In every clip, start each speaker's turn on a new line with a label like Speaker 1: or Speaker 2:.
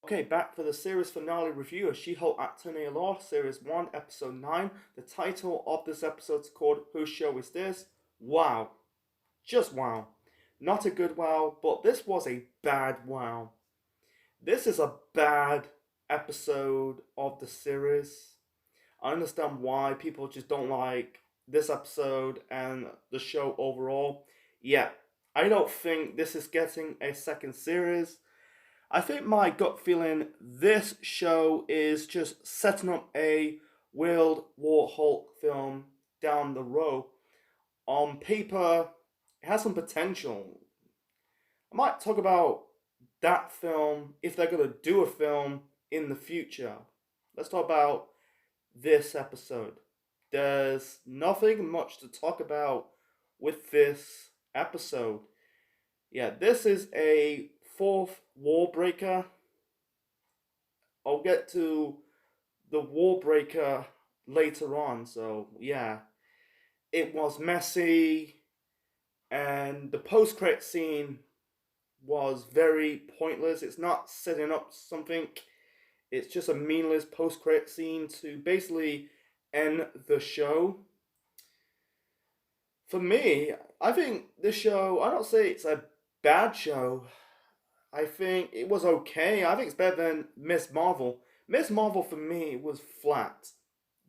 Speaker 1: Okay, back for the series finale review of She-Hulk Attorney Law, Series 1, Episode 9. The title of this episode is called Whose Show Is This? Wow. Just wow. Not a good wow, but this was a bad wow. This is a bad episode of the series. I understand why people just don't like this episode and the show overall. Yeah, I don't think this is getting a second series. I think my gut feeling this show is just setting up a World War Hulk film down the road. On paper, it has some potential. I might talk about that film if they're going to do a film in the future. Let's talk about this episode. There's nothing much to talk about with this episode. Yeah, this is a fourth wall breaker. I'll get to the wall breaker later on. So yeah, it was messy, and the post credit scene was very pointless. It's not setting up something. It's just a meaningless post credit scene to basically end the show. For me, I think this show. I don't say it's a bad show. I think it was okay. I think it's better than Miss Marvel. Miss Marvel for me was flat.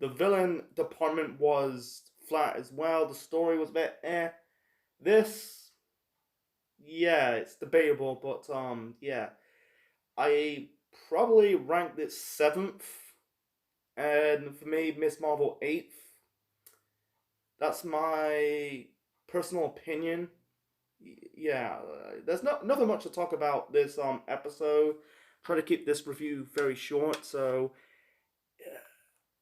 Speaker 1: The villain department was flat as well. The story was a bit eh. This, yeah, it's debatable, but yeah, I probably ranked it seventh, and for me, Miss Marvel eighth. That's my personal opinion. Yeah, there's nothing much to talk about this episode. Try to keep this review very short. So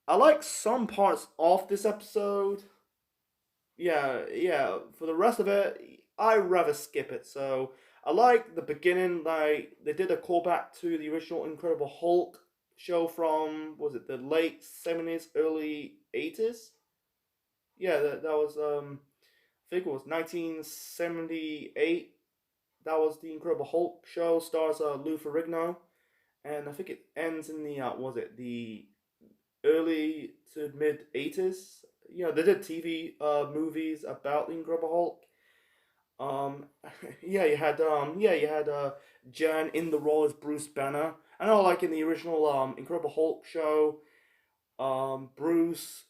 Speaker 1: I like some parts of this episode. Yeah. For the rest of it, I rather skip it. So I like the beginning. Like they did a callback to the original Incredible Hulk show from was it the late 70s, early 80s? Yeah, that was I think it was 1978. That was the Incredible Hulk show. Stars Lou Ferrigno, and I think it ends in the was it the early to mid 80s. You know, they did TV movies about the Incredible Hulk. Um, yeah, you had Jan in the role as Bruce Banner. I know, like in the original Incredible Hulk show, Bruce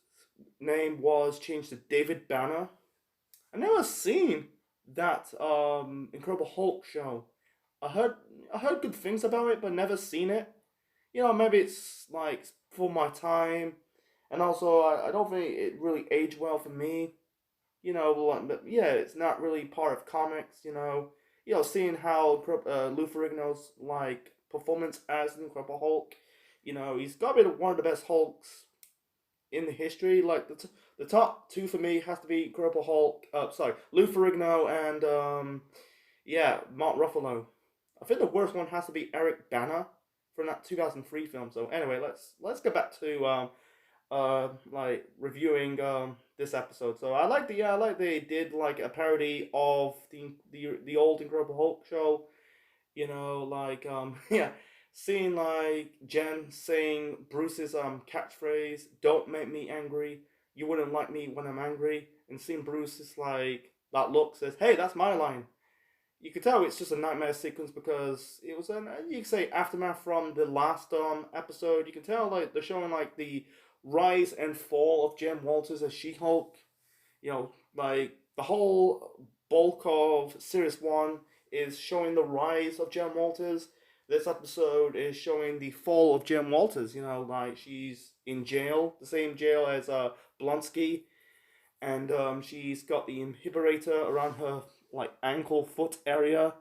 Speaker 1: name was changed to David Banner. I never seen that Incredible Hulk show. I heard I heard good things about it, but never seen it. You know, maybe it's like for my time, and also I don't think it really aged well for me. You know, but yeah, it's not really part of comics. Seeing how Lou Ferrigno's like performance as the Incredible Hulk. You know, he's got to be one of the best Hulks in the history. Like the top two for me has to be Incredible Hulk. Sorry, Lou Ferrigno and yeah, Mark Ruffalo. I think the worst one has to be Eric Bana from that 2003 film. So anyway, let's get back to like reviewing this episode. So I like they did like a parody of the old Incredible Hulk show. You know, like yeah, seeing like Jen saying Bruce's catchphrase, "Don't make me angry. You wouldn't like me when I'm angry," and seeing Bruce's like that look says, "Hey, that's my line." You could tell it's just a nightmare sequence because it was an you could say aftermath from the last episode. You can tell like they're showing like the rise and fall of Jen Walters as She Hulk. You know, like the whole bulk of Series 1 is showing the rise of Jen Walters. This episode is showing the fall of Jen Walters. You know, like she's in jail, the same jail as Blonsky, and she's got the inhibitor around her like ankle foot area,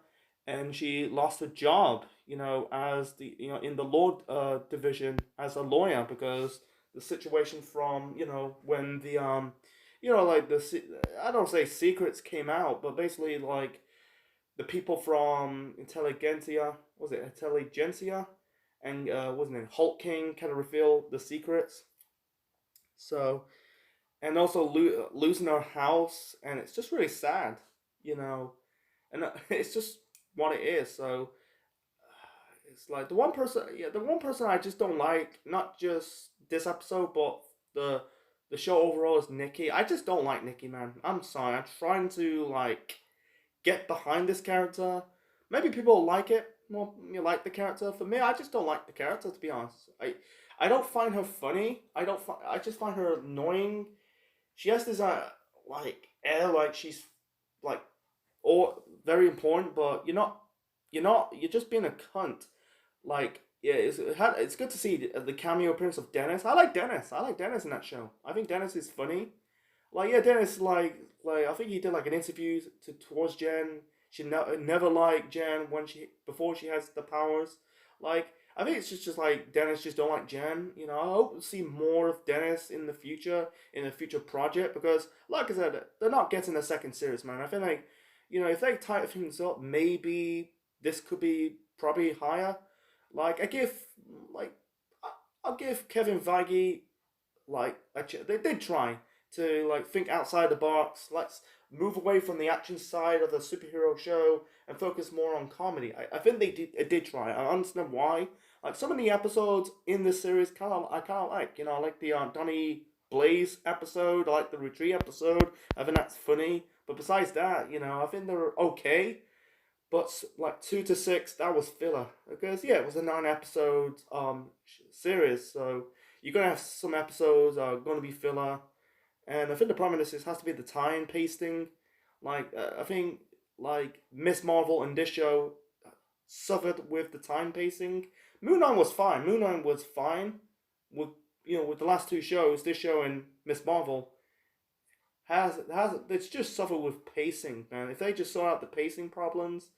Speaker 1: and she lost her job. You know, as the in the law division as a lawyer because the situation from when the like I don't say secrets came out, but basically like the people from Intelligentsia, and wasn't it Hulk King kind of revealed the secrets. So and also losing our house, and it's just really sad, you know, and it's just what it is. So it's like the one person I just don't like, not just this episode, but the the show overall is Nikki. I just don't like Nikki, man. I'm sorry. I'm trying to like get behind this character. Maybe people like it more. You like the character. For me, I just don't like the character. To be honest, I don't find her funny. I just find her annoying. She has this like air like she's like or very important, but you're just being a cunt. Like yeah, it's good to see the cameo appearance of Dennis. I like Dennis. I like Dennis in that show. I think Dennis is funny. Like yeah, Dennis like I think he did like an interview towards Jen. She never liked Jen when she before she has the powers. Like I think it's just like Dennis just don't like Jen. You know, I hope to see more of Dennis in a future project because like I said, they're not getting a second series, man. I feel like if they tighten things up, maybe this could be probably higher. Like I give like I'll give Kevin Feige like they did try to like think outside the box. Let's move away from the action side of the superhero show and focus more on comedy. I think they did try. I understand why. Like some of the episodes in this series, I kind of like. I like the Donnie Blaze episode. I like the Retreat episode. I think that's funny. But besides that, I think they're okay. But like 2 to 6, that was filler because yeah, it was a 9 episode series. So you're gonna have some episodes are gonna be filler, and I think the problem is it has to be the time pasting. Like I think like Miss Marvel and this show suffered with the time pacing. Moon Knight was fine. Moon Knight was fine with with the last two shows. This show and Miss Marvel has it's just suffered with pacing, man. If they just sort out the pacing problems,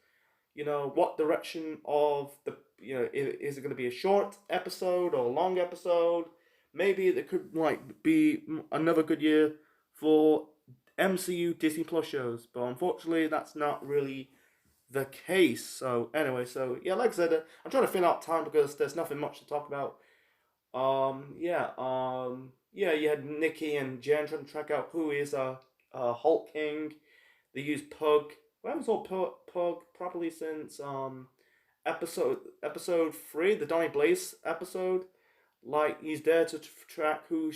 Speaker 1: what direction of the is it going to be a short episode or a long episode? Maybe it could like be another good year for MCU Disney Plus shows, but unfortunately that's not really the case. So anyway, so yeah, like I said, I'm trying to fill out time because there's nothing much to talk about. Yeah, you had Nikki and Jen trying to track out who is Hulk King. They use Pug. We haven't saw Pug properly since episode 3, the Donny Blaze episode. Like he's there to track who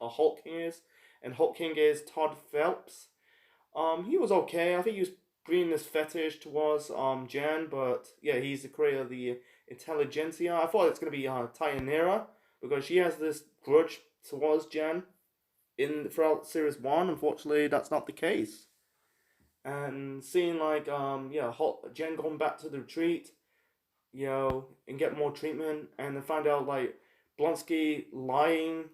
Speaker 1: a Hulk King is, and Hulk King is Todd Phelps. He was okay. I think he was bringing this fetish towards Jan, but yeah, he's the creator of the Intelligentsia. I thought it's gonna be Tyanera because she has this grudge towards Jan in throughout series one. Unfortunately, that's not the case. And seeing like yeah, Jen going back to the retreat, and get more treatment, and then find out like Blonsky lying.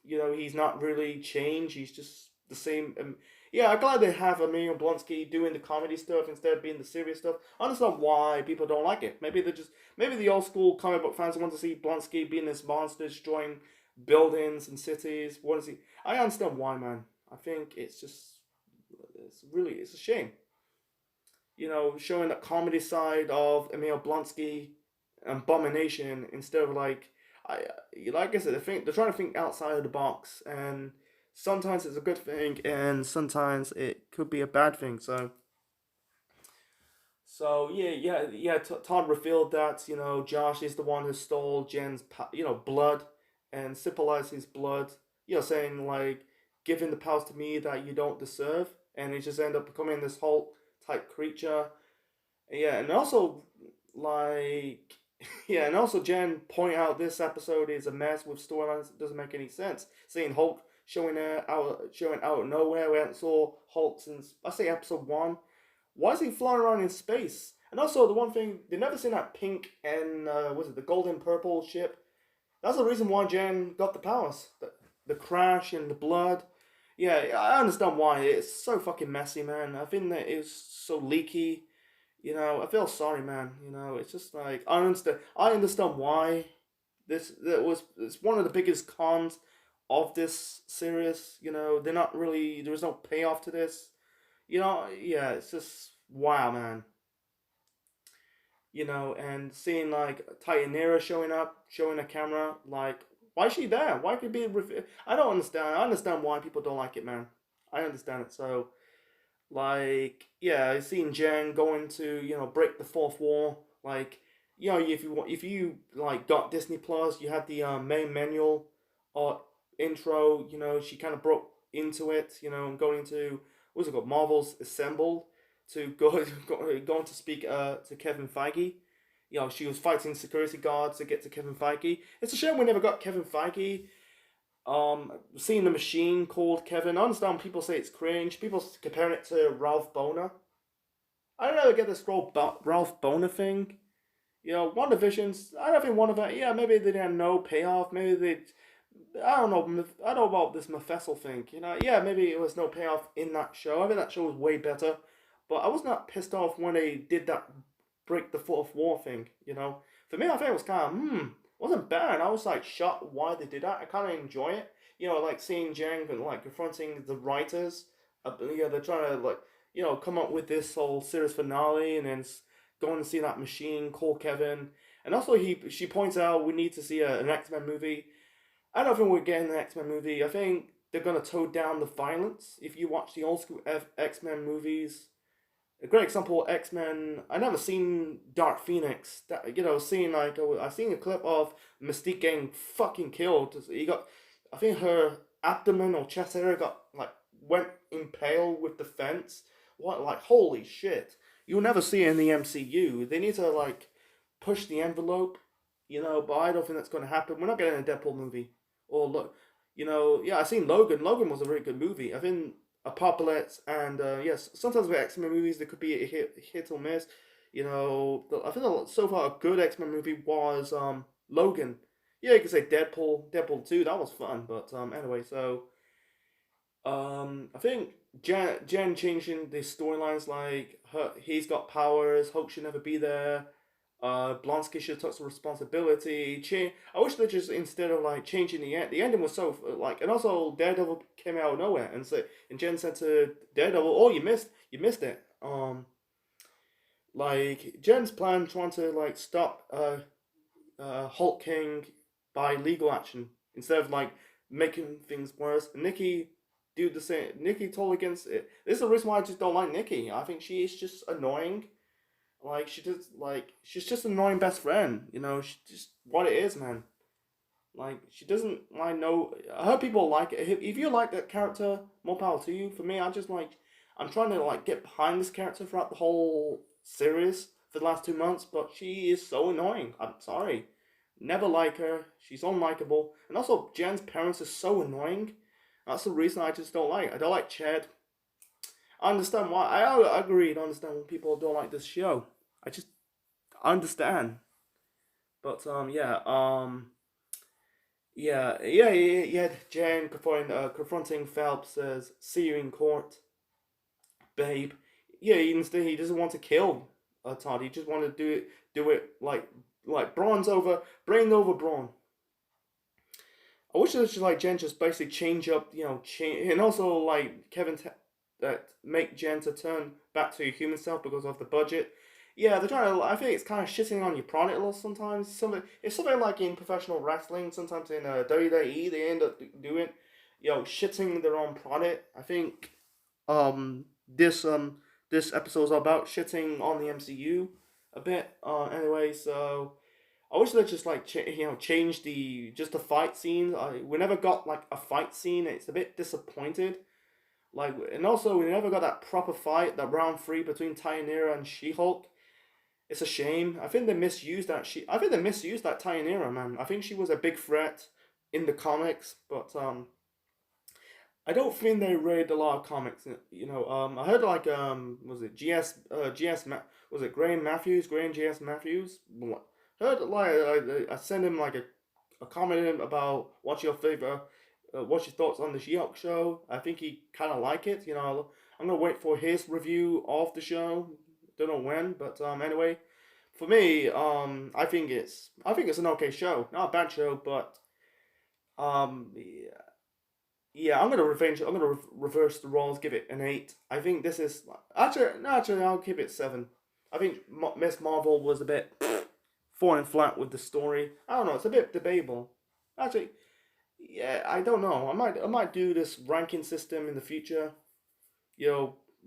Speaker 1: He's not really changed. He's just the same. Yeah, I'm glad they have Emil Blonsky doing the comedy stuff instead of being the serious stuff. I understand why people don't like it. Maybe the old school comic book fans want to see Blonsky being this monster destroying buildings and cities. What is he? I understand why, man. I think it's a shame. Showing the comedy side of Emil Blonsky and Abomination instead of like I said, they're trying to think outside of the box, and sometimes it's a good thing, and sometimes it could be a bad thing. So yeah. Todd revealed that Josh is the one who stole Jen's blood and symbolized his blood. Saying like giving the powers to me that you don't deserve, and he just ended up becoming this Hulk type creature. Yeah, and also like yeah, and also Jen pointing out this episode is a mess with storylines that doesn't make any sense. Seeing Hulk showing out of nowhere. We haven't saw Hulk since I say episode 1. Why is he flying around in space? And also the one thing they never seen that pink and was it the golden purple ship? That's the reason why Jen got the powers. The crash and the blood. Yeah, I understand why. It's so fucking messy, man. I think that it's so leaky. I feel sorry, man. It's just like I understand. I understand why it's one of the biggest cons of this series. They're not really. There was no payoff to this. Yeah, it's just wow, man. And seeing like Tyanera showing up, showing a camera, like why is she there? Why could be? I don't understand. I understand why people don't like it, man. I understand it. So like, yeah, I seen Jen going to break the fourth wall. Like, if you like got Disney Plus, you had the main manual or intro. She kind of broke into it. And going into what's it called, Marvel's Assembled, to going to speak to Kevin Feige. She was fighting security guards to get to Kevin Feige. It's a shame we never got Kevin Feige. Seeing the machine called Kevin. I understand people say it's cringe. People comparing it to Ralph Boner. I don't know. Get this whole Ralph Boner thing. WandaVision's. I don't think one of it. Yeah, maybe they didn't know payoff. Maybe they. I don't know. I don't know about this Mephisel thing. Yeah, maybe it was no payoff in that show. I think that show was way better. But I was not pissed off when they did that break the fourth wall thing. For me, I think it was kind of wasn't bad. I was like shocked why they did that. I kind of enjoy it. Like seeing Jang and like confronting the writers. Yeah, they're trying to like come up with this whole series finale, and then going to see that machine call Kevin. And also she points out we need to see an X-Men movie. I don't think we're getting an X-Men movie. I think they're gonna tone down the violence. If you watch the old school X-Men movies, a great example, X-Men. I never seen Dark Phoenix. That seeing like I seen a clip of Mystique getting fucking killed. He got, I think her abdomen or chest area got like went impaled with the fence. What, like, holy shit? You'll never see it in the MCU. They need to like push the envelope. But I don't think that's going to happen. We're not getting a Deadpool movie. Or look, yeah, I seen Logan. Logan was a very good movie. I think Apocalypse and yes, sometimes with X Men movies there could be a hit or miss. I think so far a good X Men movie was Logan. Yeah, you could say Deadpool 2. That was fun. But anyway, so I think Jen changing the storylines, like he's got powers. Hulk should never be there. Blonsky should take some responsibility. I wish they just, instead of like changing the ending was so like, and also Daredevil came out of nowhere, and Jen said to Daredevil, "Oh, you missed it." Like Jen's plan trying to like stop Hulk King by legal action instead of like making things worse. Nikki do the same. Nikki totally against it. This is the reason why I just don't like Nikki. I think she is just annoying. Like she's just an annoying best friend. She just what it is, man. Like she doesn't like know. I hope people like it. If you like that character, more power to you. For me, I'm trying to like get behind this character throughout the whole series for the last 2 months, but she is so annoying. I'm sorry. Never like her. She's unlikable. And also Jen's parents are so annoying. That's the reason I just don't like. I don't like Chad. I understand why. I agree. I understand when people don't like this show. I just understand. But yeah. Jen confronting Phelps says, "See you in court, babe." Yeah, he doesn't want to kill Todd. He just want to do it like Braun's over, brain over Braun. I wish it was just like Jen just basically change up, change, and also like that make Jen to turn back to her human self because of the budget. Yeah, they're trying to. I think it's kind of shitting on your product a lot sometimes. It's something like in professional wrestling. Sometimes in WWE, they end up doing, shitting their own product. I think um this um this episode is about shitting on the MCU a bit. Anyway, so I wish they just like change the fight scenes. We never got like a fight scene. It's a bit disappointed. Like, and also we never got that proper fight, that round three between Tyanira and She Hulk. It's a shame. I think they misused that. I think they misused that Tyanira, man. I think she was a big threat in the comics, but I don't think they read a lot of comics. I heard like was it was it Graham GS Matthews? Heard like I sent him like a comment about what's your thoughts on the She-Hulk show. I think he kind of like it. I'm gonna wait for his review of the show. Don't know when, but anyway, for me, I think it's an okay show, not a bad show, but yeah, yeah, I'm gonna revenge. I'm gonna reverse the roles. Give it an 8. I think this is actually no, actually I'll give it 7. I think Miss Marvel was a bit falling flat with the story. I don't know. It's a bit debatable. Actually, yeah, I don't know. I might do this ranking system in the future.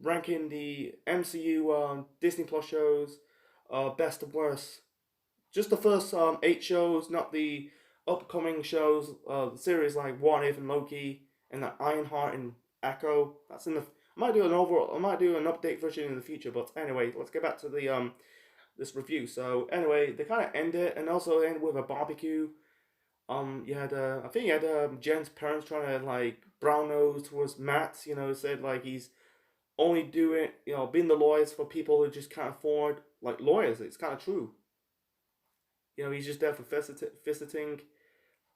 Speaker 1: Ranking the MCU Disney Plus shows. best of worst. Just the first 8 shows, not the upcoming shows. The series like What If and Loki and that Ironheart and Echo. That's in the. I might do an overall. I might do an update version in the future. But anyway, let's get back to the this review. So anyway, they kind of end it and also end with a barbecue. You had I think you had Jen's parents trying to like brown nose towards Matt. You know, said like he's only doing being the lawyers for people who just can't afford like lawyers. It's kind of true. He's just there for visiting.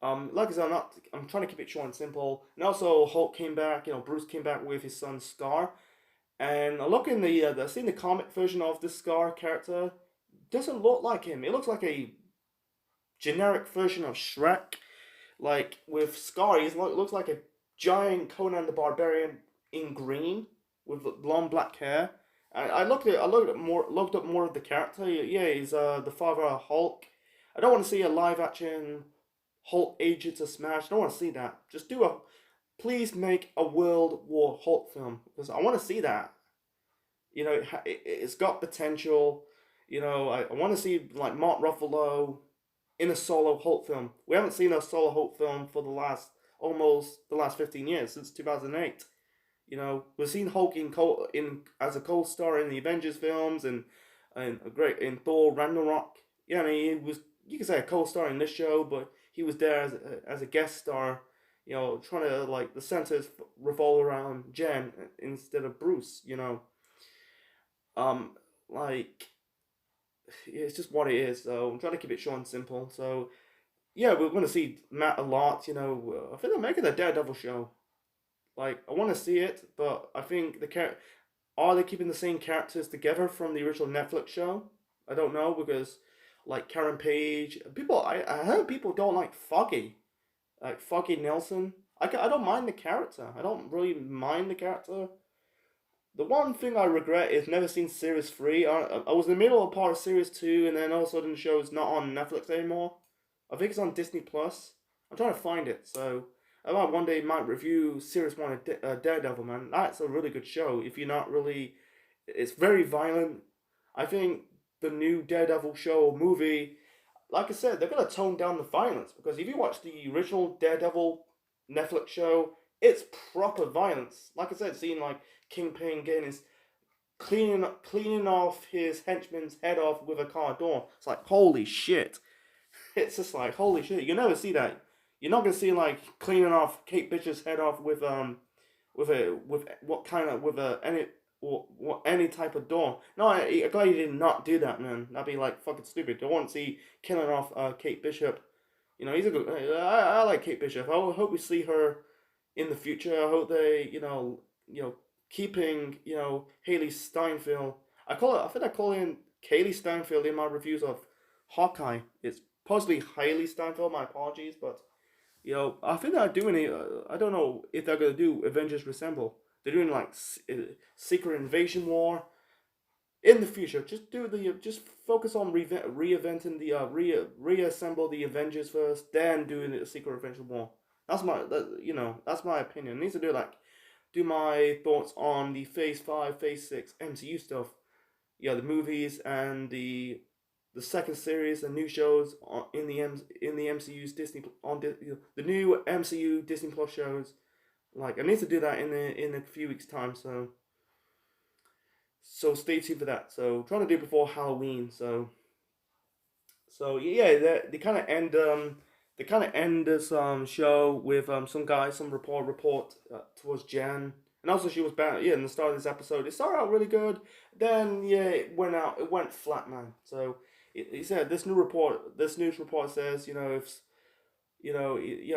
Speaker 1: Like I said, I'm trying to keep it short and simple. And also, Hulk came back. Bruce came back with his son Scar. And I look in the seen the comic version of this Scar character. Doesn't look like him. It looks like a generic version of Shrek. Like with Scar, he looks like a giant Conan the Barbarian in green with long black hair. I looked up more of the character. Yeah, he's the father of Hulk. I don't want to see a live action Hulk Agents of Smash. I don't want to see that. Just please make a World War Hulk film because I want to see that. It's got potential. I want to see like Mark Ruffalo in a solo Hulk film. We haven't seen a solo Hulk film for almost the last 15 years since 2008. We've seen Hulk in as a co-star in the Avengers films and a great in Thor Ragnarok. Yeah, I mean, he was you could say a co-star in this show, but he was there as a guest star. Trying to like the centers revolve around Jen instead of Bruce. Um, like it's just what it is. So I'm trying to keep it short and simple. So yeah, we're going to see Matt a lot. I think they're making a Daredevil show. Like I want to see it, but I think are they keeping the same characters together from the original Netflix show? I don't know because like Karen Page, I heard people don't like Foggy Nelson. I don't mind the character. I don't really mind the character. The one thing I regret is never seen Series 3. I was in the middle of part of Series 2, and then all of a sudden the show is not on Netflix anymore. I think it's on Disney Plus. I'm trying to find it, so I might one day might review Series 1 of Daredevil, man. That's a really good show. If you're not really. It's very violent. I think the new Daredevil show or movie, like I said, they're going to tone down the violence, because if you watch the original Daredevil Netflix show, it's proper violence. Like I said, seeing like Kingpin getting his cleaning off his henchman's head off with a car door. It's like holy shit. It's just like holy shit. You never see that. You're not gonna see like cleaning off Kate Bishop's head off with what kind of with a any or what any type of door. No, I glad you did not do that, man. That'd be like fucking stupid. I want to see killing off Kate Bishop. He's a good. I like Kate Bishop. I hope we see her in the future. I hope they, keeping, Haley Steinfeld. I think I call in Haley Steinfeld in my reviews of Hawkeye. It's possibly Haley Steinfeld. My apologies, but I think they're doing it. I don't know if they're gonna do Avengers Resemble. They're doing like Secret Invasion War in the future. Just focus on reinventing the reassemble the Avengers first, then doing the Secret Invasion War. That's my opinion. It needs to do my thoughts on the Phase 5, Phase 6 MCU stuff. Yeah, the movies and the second series, the new shows in the MCU's Disney on the new MCU Disney Plus shows. Like I need to do that in a few weeks time. So stay tuned for that. So trying to do it before Halloween. So yeah, they kind of end this show with some report towards Jan, and also she was bad. Yeah, in the start of this episode, it started out really good. Then yeah, it went flat, man. So he said this news report says if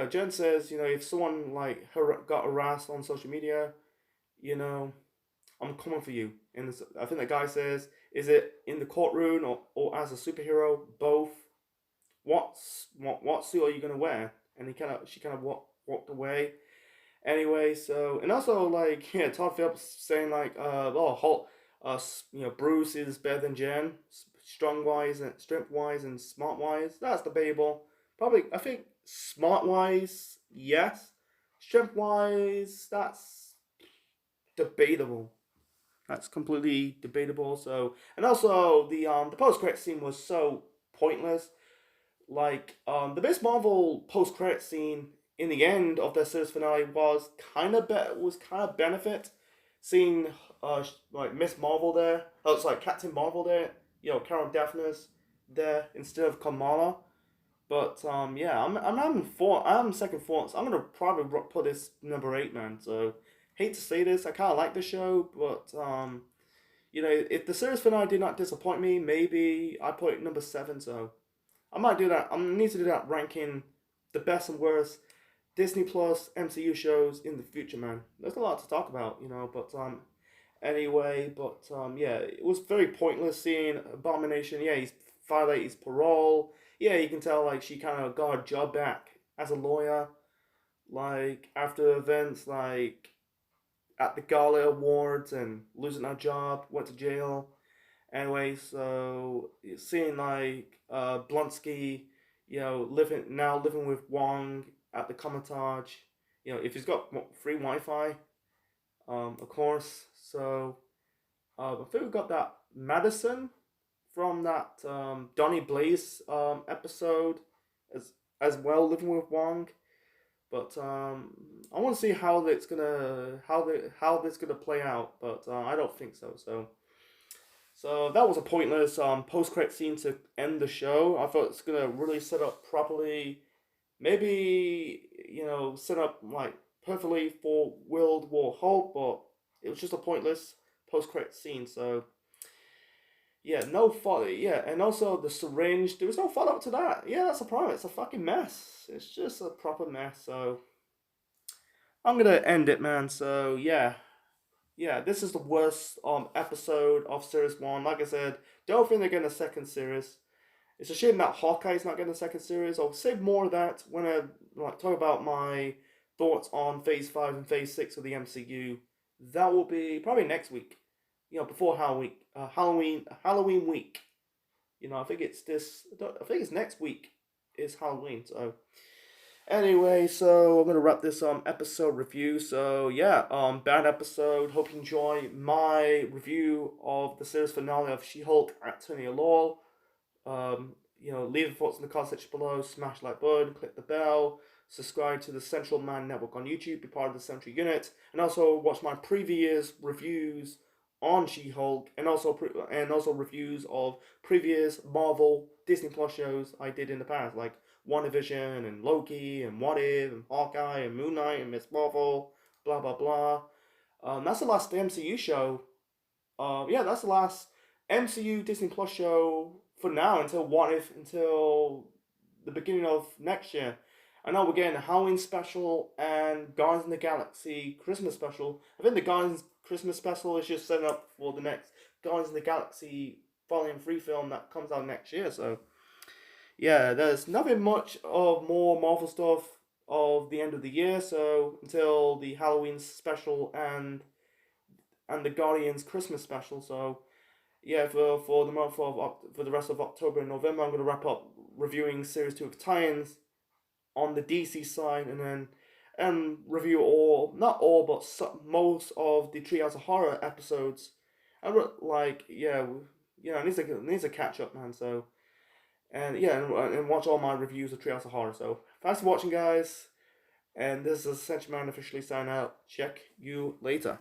Speaker 1: Jen says if someone like her got harassed on social media, you know I'm coming for you. And I think the guy says, is it in the courtroom or as a superhero? Both. What suit are you gonna wear? And she kind of walked away. Anyway, so and also like yeah, Todd Phillips saying like Hulk, Bruce is better than Jen, strength wise and smart wise. That's debatable. Probably I think smart wise yes, strength wise that's debatable. That's completely debatable. So, and also the post credit scene was so pointless. Like the Miss Marvel post credit scene in the end of the series finale was kind of benefit seeing like Miss Marvel there. Oh, it's like Captain Marvel there. You know, Carol Danvers there instead of Kamala. But yeah, I'm second thoughts. I'm gonna probably put this number 8, man. So hate to say this, I kind of like the show, but you know, if the series finale did not disappoint me, maybe I put it number 7. So I might do that. I need to do that ranking the best and worst Disney Plus MCU shows in the future, man. There's a lot to talk about, you know. But anyway, but yeah, it was very pointless seeing Abomination. Yeah, he's violated his parole. Yeah, you can tell like she kind of got her job back as a lawyer. Like after events like at the Gala Awards and losing her job, went to jail. Anyway, so seeing like Blonsky, you know, living with Wong at the Comitage, you know, if he's got free Wi-Fi, of course. So I think we got that Madison from that Donny Blaze episode as well, living with Wong. But I want to see how this gonna play out. But I don't think so. So that was a pointless post credit scene to end the show. I thought it's gonna really set up properly, maybe you know set up like perfectly for World War Hulk, but it was just a pointless post credit scene. So yeah, no follow. Yeah, and also the syringe. There was no follow up to that. Yeah, that's a problem. It's a fucking mess. It's just a proper mess. So I'm gonna end it, man. So yeah, this is the worst episode of series one. Like I said, don't think they're getting a second series. It's a shame that Hawkeye's not getting a second series. I'll save more of that when I like talk about my thoughts on Phase 5 and Phase 6 of the MCU. That will be probably next week. You know, before Halloween week. You know, I think it's this. I think it's next week. Is Halloween. So anyway, so I'm gonna wrap this episode review. So yeah, bad episode. Hope you enjoy my review of the series finale of She-Hulk at Attorney Law. You know, leave your thoughts in the comment section below. Smash like button, click the bell, subscribe to the Central Man Network on YouTube, be part of the Central Unit, and also watch my previous reviews on She-Hulk, and also reviews of previous Marvel Disney Plus shows I did in the past, like WandaVision and Loki and What If and Hawkeye and Moon Knight and Miss Marvel, blah blah blah. That's the last MCU show. Yeah, that's the last MCU Disney Plus show for now until until the beginning of next year. I know we're getting a Halloween special and Guardians of the Galaxy Christmas special. I think the Guardians Christmas special is just setting up for the next Guardians of the Galaxy Volume 3 film that comes out next year. So yeah, there's nothing much of more Marvel stuff of the end of the year. So until the Halloween special and the Guardians Christmas special. So yeah, for the month of for the rest of October and November, I'm gonna wrap up reviewing Series 2 of Titans on the DC side, and then review not all, but most of the Treehouse of Horror episodes. And like yeah, it needs to catch up, man. So and yeah, and watch all my reviews of Treehouse of Horror. So thanks for watching, guys. And this is Essential Man officially sign out. Check you later.